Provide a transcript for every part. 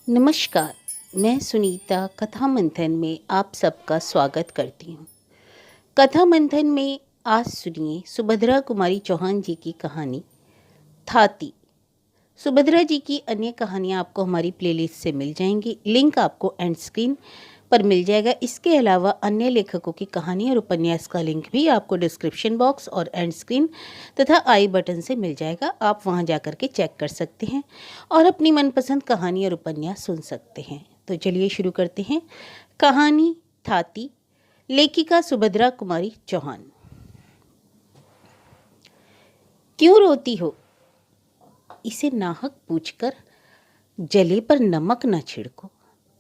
नमस्कार। मैं सुनीता कथा मंथन में आप सबका स्वागत करती हूँ। कथा मंथन में आज सुनिए सुभद्रा कुमारी चौहान जी की कहानी थाती। सुभद्रा जी की अन्य कहानियाँ आपको हमारी प्लेलिस्ट से मिल जाएंगी। लिंक आपको एंड स्क्रीन पर मिल जाएगा। इसके अलावा अन्य लेखकों की कहानी और उपन्यास का लिंक भी आपको डिस्क्रिप्शन बॉक्स और एंड स्क्रीन तथा आई बटन से मिल जाएगा। आप वहां जाकर के चेक कर सकते हैं और अपनी मनपसंद कहानी और उपन्यास सुन सकते हैं। तो चलिए शुरू करते हैं। कहानी थाती, लेखिका सुभद्रा कुमारी चौहान। क्यों रोती हो? इसे नाहक पूछकर जले पर नमक न छिड़को।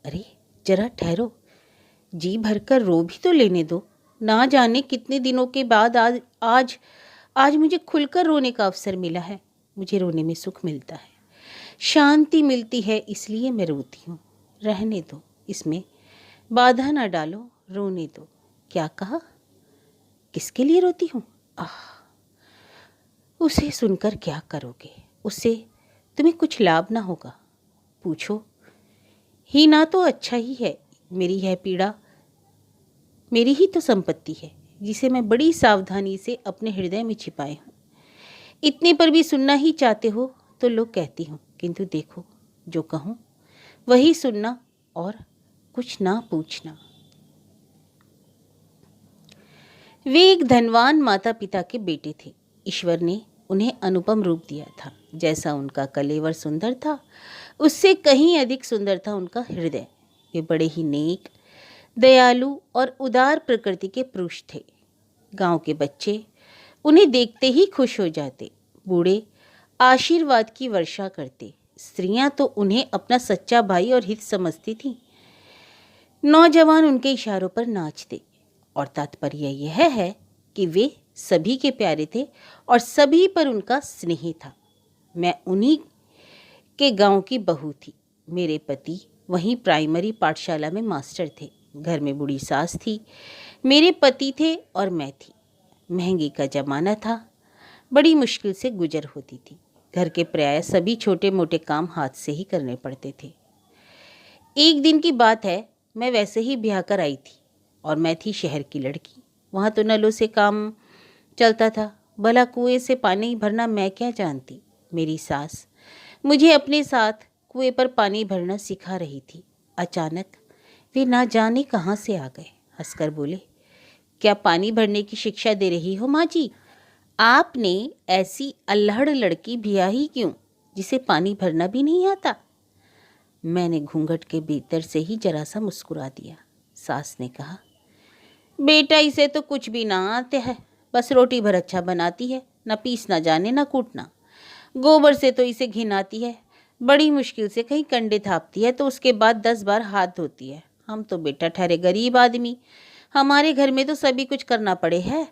अरे जरा ठहरो, जी भरकर रो भी तो लेने दो। ना जाने कितने दिनों के बाद आज आज मुझे खुलकर रोने का अवसर मिला है। मुझे रोने में सुख मिलता है, शांति मिलती है, इसलिए मैं रोती हूँ। रहने दो, इसमें बाधा ना डालो, रोने दो। क्या कहा? किसके लिए रोती हूँ? उसे सुनकर क्या करोगे? उससे तुम्हें कुछ लाभ ना होगा। पूछो ही ना तो अच्छा ही है। मेरी है पीड़ा, मेरी ही तो संपत्ति है, जिसे मैं बड़ी सावधानी से अपने हृदय में छिपाए हूँ। इतने पर भी सुनना ही चाहते हो तो लोग कहती हूँ, किंतु देखो जो कहूँ वही सुनना और कुछ ना पूछना। वे एक धनवान माता पिता के बेटे थे। ईश्वर ने उन्हें अनुपम रूप दिया था। जैसा उनका कलेवर सुंदर था, उससे कहीं अधिक सुंदर था उनका हृदय। वे बड़े ही नेक, दयालु और उदार प्रकृति के पुरुष थे। गांव के बच्चे उन्हें देखते ही खुश हो जाते। बूढ़े आशीर्वाद की वर्षा करते। स्त्रियां तो उन्हें अपना सच्चा भाई और हित समझती थीं। नौजवान उनके इशारों पर नाचते। और तात्पर्य यह है कि वे सभी के प्यारे थे और सभी पर उनका स्नेह था। मैं उन्हीं के गांव की बहू थी। मेरे पति वहीं प्राइमरी पाठशाला में मास्टर थे। घर में बूढ़ी सास थी, मेरे पति थे और मैं थी। महंगी का जमाना था, बड़ी मुश्किल से गुजर होती थी। घर के प्राय सभी छोटे मोटे काम हाथ से ही करने पड़ते थे। एक दिन की बात है, मैं वैसे ही ब्याह कर आई थी और मैं थी शहर की लड़की। वहाँ तो नलों से काम चलता था, भला कुएं से पानी भरना मैं क्या जानती। मेरी सास मुझे अपने साथ कुएं पर पानी भरना सिखा रही थी। अचानक वे ना जाने कहाँ से आ गए। हंसकर बोले, क्या पानी भरने की शिक्षा दे रही हो माँ जी? आपने ऐसी अल्हड़ लड़की ब्याही क्यों, जिसे पानी भरना भी नहीं आता? मैंने घूंघट के भीतर से ही जरा सा मुस्कुरा दिया। सास ने कहा, बेटा इसे तो कुछ भी ना आते है, बस रोटी भर अच्छा बनाती है, न पीसना जाने न कूटना। गोबर से तो इसे घिन आती है, बड़ी मुश्किल से कहीं कंडे थापती है तो उसके बाद 10 बार हाथ धोती है। हम तो बेटा ठहरे गरीब आदमी, हमारे घर में तो सभी कुछ करना पड़े है।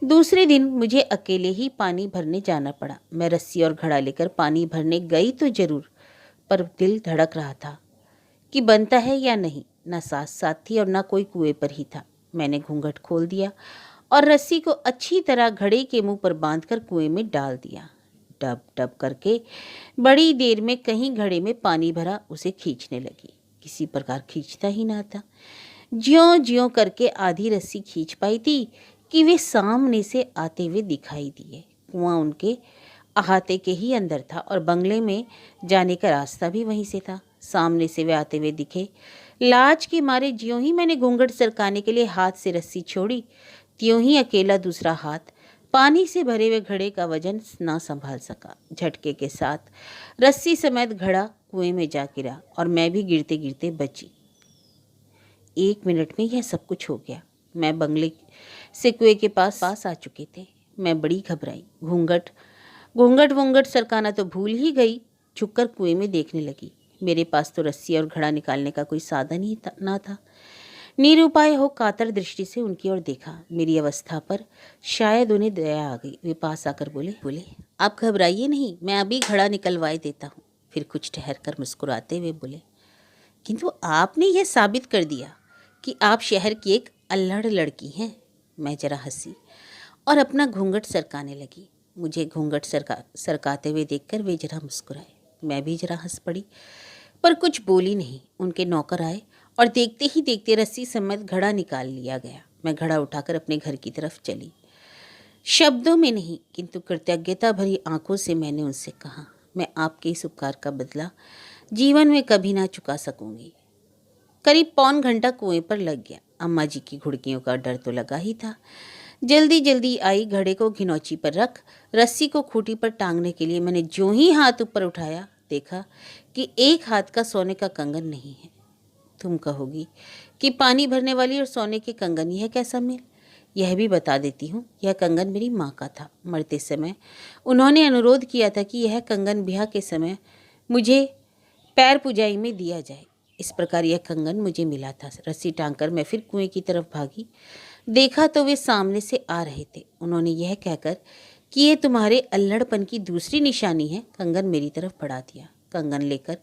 दूसरे दिन मुझे अकेले ही पानी भरने जाना पड़ा। मैं रस्सी और घड़ा लेकर पानी भरने गई तो जरूर, पर दिल धड़क रहा था कि बनता है या नहीं। न सास साथ थी और न कोई कुएं पर ही था। मैंने घूंघट खोल दिया और रस्सी को अच्छी तरह घड़े के मुंह पर बांधकर कुएं में डाल दिया। डब डब करके बड़ी देर में कहीं घड़े में पानी भरा, उसे खींचने लगी। किसी प्रकार खींचता ही ना था। ज्यों ज्यों करके आधी रस्सी खींच पाई थी कि वे सामने से आते हुए दिखाई दिए। कुआं उनके अहाते के ही अंदर था और बंगले में जाने का रास्ता भी वहीं से था। सामने से वे आते हुए दिखे। लाज के मारे ज्यों ही मैंने घूंघट सरकाने के लिए हाथ से रस्सी छोड़ी, त्यों ही अकेला दूसरा हाथ पानी से भरे हुए घड़े का वजन ना संभाल सका। झटके के साथ रस्सी समेत घड़ा कुएं में जा गिरा और मैं भी गिरते गिरते बची। 1 मिनट में यह सब कुछ हो गया। मैं बंगले से कुएं के पास आ चुके थे। मैं बड़ी घबराई। घूंघट घूंघट वूंघट सरकाना तो भूल ही गई। झुककर कुएं में देखने लगी। मेरे पास तो रस्सी और घड़ा निकालने का कोई साधन ही ना था। निरुपाय हो कातर दृष्टि से उनकी ओर देखा। मेरी अवस्था पर शायद उन्हें दया आ गई। वे पास आकर बोले, आप घबराइए नहीं, मैं अभी घड़ा निकलवाए देता हूँ। फिर कुछ ठहर कर मुस्कुराते हुए बोले, किंतु आपने यह साबित कर दिया कि आप शहर की एक अल्हड़ लड़की हैं। मैं जरा हंसी और अपना घूंघट सरकाने लगी। मुझे घूंघट सरकाते हुए देखकर वे जरा मुस्कुराए। मैं भी जरा हंस पड़ी, पर कुछ बोली नहीं। उनके नौकर आए और देखते ही देखते रस्सी समेत घड़ा निकाल लिया गया। मैं घड़ा उठाकर अपने घर की तरफ चली। शब्दों में नहीं किंतु कृतज्ञता भरी आंखों से मैंने उनसे कहा, मैं आपके इस उपकार का बदला जीवन में कभी ना चुका सकूंगी। करीब पौन घंटा कुएं पर लग गया। अम्मा जी की घुड़कियों का डर तो लगा ही था। जल्दी जल्दी आई, घड़े को घिनौची पर रख रस्सी को खूंटी पर टांगने के लिए मैंने जो ही हाथ ऊपर उठाया, देखा कि एक हाथ का सोने का कंगन नहीं है। तुम कहोगी कि पानी भरने वाली और सोने के कंगन, यह कैसा मेल? यह भी बता देती हूँ, यह कंगन मेरी माँ का था। मरते समय उन्होंने अनुरोध किया था कि यह कंगन ब्याह के समय मुझे पैर पुजाई में दिया जाए। इस प्रकार यह कंगन मुझे मिला था। रस्सी टांगकर मैं फिर कुएं की तरफ भागी। देखा तो वे सामने से आ रहे थे। उन्होंने यह कहकर कि ये तुम्हारे अल्लड़पन की दूसरी निशानी है, कंगन मेरी तरफ बढ़ा दिया। कंगन लेकर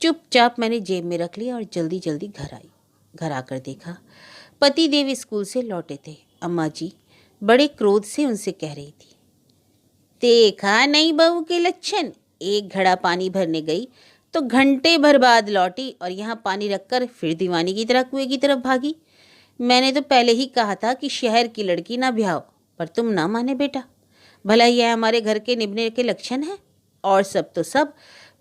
चुपचाप मैंने जेब में रख लिया और जल्दी जल्दी घर आई। घर आकर देखा पति देव स्कूल से लौटे थे। अम्मा जी बड़े क्रोध से उनसे कह रही थी, देखा नहीं बहू के लक्षण, एक घड़ा पानी भरने गई तो घंटे भर बाद लौटी और यहाँ पानी रखकर फिर दीवानी की तरह कुएं की तरफ भागी। मैंने तो पहले ही कहा था कि शहर की लड़की ना ब्याहो, पर तुम ना माने बेटा। भला यह हमारे घर के निभने के लक्षण है? और सब तो सब,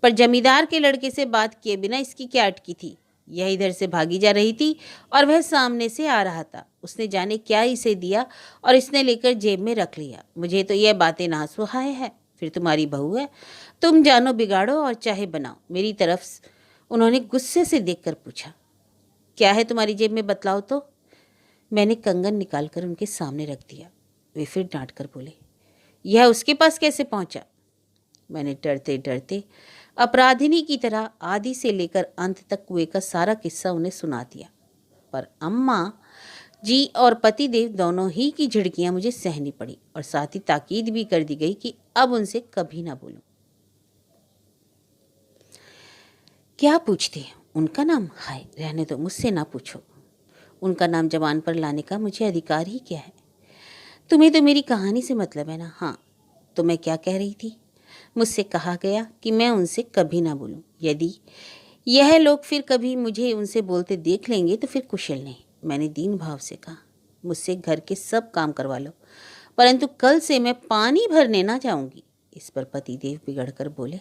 पर जमींदार के लड़के से बात किए बिना इसकी क्या अटकी थी? यह इधर से भागी जा रही थी और वह सामने से आ रहा था। उसने जाने क्या इसे दिया और इसने लेकर जेब में रख लिया। मुझे तो यह बातें ना सुहाए है। फिर तुम्हारी बहू है, तुम जानो बिगाड़ो और चाहे बनाओ। मेरी तरफ उन्होंने गुस्से से देखकर पूछा, क्या है तुम्हारी जेब में, बतलाओ तो। मैंने कंगन निकालकर उनके सामने रख दिया। वे फिर डांट कर बोले, यह उसके पास कैसे पहुंचा? मैंने डरते डरते अपराधिनी की तरह आदि से लेकर अंत तक कुएं का सारा किस्सा उन्हें सुना दिया। पर अम्मा जी और पतिदेव दोनों ही की झिड़कियां मुझे सहनी पड़ी और साथ ही ताकीद भी कर दी गई कि अब उनसे कभी ना बोलूं। क्या पूछते हैं उनका नाम? हाय रहने दो, मुझसे ना पूछो। उनका नाम जबान पर लाने का मुझे अधिकार ही क्या है? तुम्हें तो मेरी कहानी से मतलब है ना। हाँ, तो मैं क्या कह रही थी? मुझसे कहा गया कि मैं उनसे कभी ना बोलूं। यदि यह लोग फिर कभी मुझे उनसे बोलते देख लेंगे तो फिर कुशल नहीं। मैंने दीन भाव से कहा, मुझसे घर के सब काम करवा लो, परंतु कल से मैं पानी भरने ना जाऊंगी। इस पर पतिदेव बिगड़कर बोले,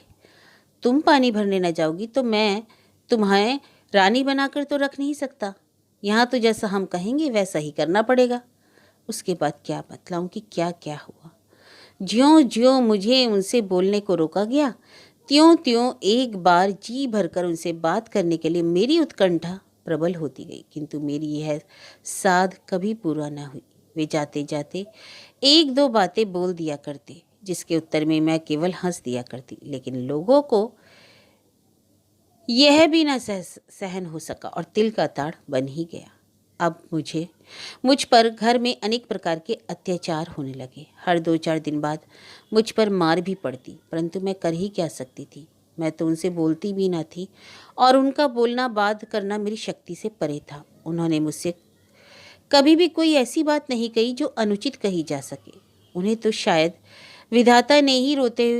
तुम पानी भरने न जाओगी तो मैं तुम्हें रानी बनाकर तो रख नहीं सकता। यहाँ तो जैसा हम कहेंगे वैसा ही करना पड़ेगा। उसके बाद क्या बतलाऊं कि क्या क्या हुआ। ज्यों ज्यों मुझे उनसे बोलने को रोका गया, त्यों त्यों एक बार जी भरकर उनसे बात करने के लिए मेरी उत्कंठा प्रबल होती गई, किंतु मेरी यह साध कभी पूरा न हुई। वे जाते जाते एक दो बातें बोल दिया करते, जिसके उत्तर में मैं केवल हंस दिया करती, लेकिन लोगों को यह भी न सहन हो सका और तिल का ताड़ बन ही गया। अब मुझ पर घर में अनेक प्रकार के अत्याचार होने लगे। हर 2-4 दिन बाद मुझ पर मार भी पड़ती, परंतु मैं कर ही क्या सकती थी। मैं तो उनसे बोलती भी ना थी और उनका बोलना बात करना मेरी शक्ति से परे था। उन्होंने मुझसे कभी भी कोई ऐसी बात नहीं कही जो अनुचित कही जा सके। उन्हें तो शायद विधाता ने ही रोते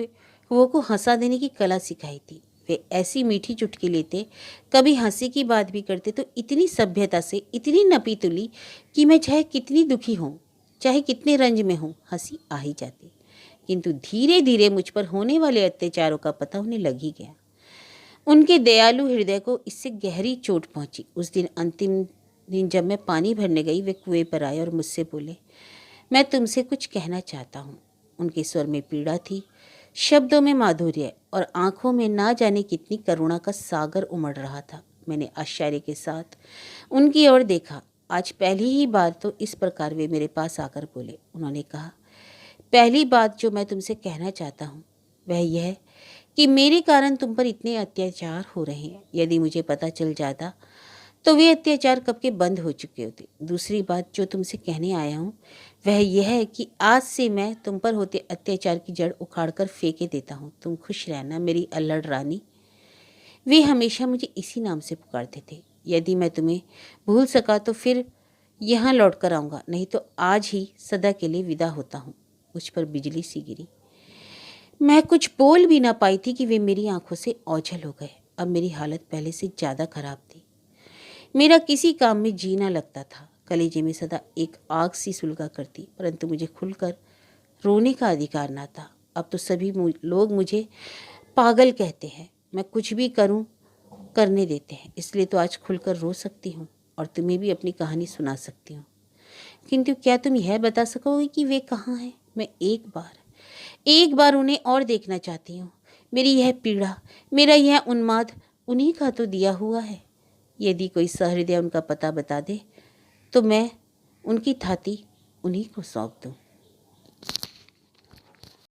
हुए को हंसा देने की कला सिखाई थी। वे ऐसी मीठी चुटकी लेते, कभी हंसी की बात भी करते तो इतनी सभ्यता से, इतनी नपी तुली कि मैं चाहे कितनी दुखी हूँ, चाहे कितने रंज में हूँ, हंसी आ ही जाती। किंतु धीरे धीरे मुझ पर होने वाले अत्याचारों का पता उन्हें लग ही गया। उनके दयालु हृदय को इससे गहरी चोट पहुंची। उस दिन अंतिम दिन जब मैं पानी भरने गई, वे कुएं पर आए और मुझसे बोले, मैं तुमसे कुछ कहना चाहता हूँ। उनके स्वर में पीड़ा थी, शब्दों में माधुर्य और आंखों में ना जाने कितनी करुणा का सागर उमड़ रहा था। मैंने आश्चर्य के साथ उनकी ओर देखा। आज पहली ही बार तो इस प्रकार वे मेरे पास आकर बोले। उन्होंने कहा, पहली बात जो मैं तुमसे कहना चाहता हूँ वह यह कि मेरे कारण तुम पर इतने अत्याचार हो रहे हैं। यदि मुझे पता चल जाता तो वे अत्याचार कब के बंद हो चुके होते। दूसरी बात जो तुमसे कहने आया हूँ वह यह है कि आज से मैं तुम पर होते अत्याचार की जड़ उखाड़कर फेंके देता हूँ। तुम खुश रहना मेरी अल्लड़ रानी। वे हमेशा मुझे इसी नाम से पुकारते थे। यदि मैं तुम्हें भूल सका तो फिर यहाँ लौट कर आऊँगा, नहीं तो आज ही सदा के लिए विदा होता हूँ। मुझ पर बिजली सी गिरी। मैं कुछ बोल भी ना पाई थी कि वे मेरी आंखों से ओझल हो गए। अब मेरी हालत पहले से ज़्यादा खराब थी। मेरा किसी काम में जी ना लगता था। कलेजे में सदा एक आग सी सुलगा करती, परंतु मुझे खुलकर रोने का अधिकार ना था। अब तो सभी लोग मुझे पागल कहते हैं। मैं कुछ भी करूं करने देते हैं, इसलिए तो आज खुलकर रो सकती हूँ और तुम्हें भी अपनी कहानी सुना सकती हूँ। किंतु क्या तुम यह बता सकोगे कि वे कहाँ हैं? मैं एक बार उन्हें और देखना चाहती हूँ। मेरी यह पीड़ा, मेरा यह उन्माद उन्हीं का तो दिया हुआ है। यदि कोई सहृदय उनका पता बता दे तो मैं उनकी थाती उन्हीं को सौंप दूँ।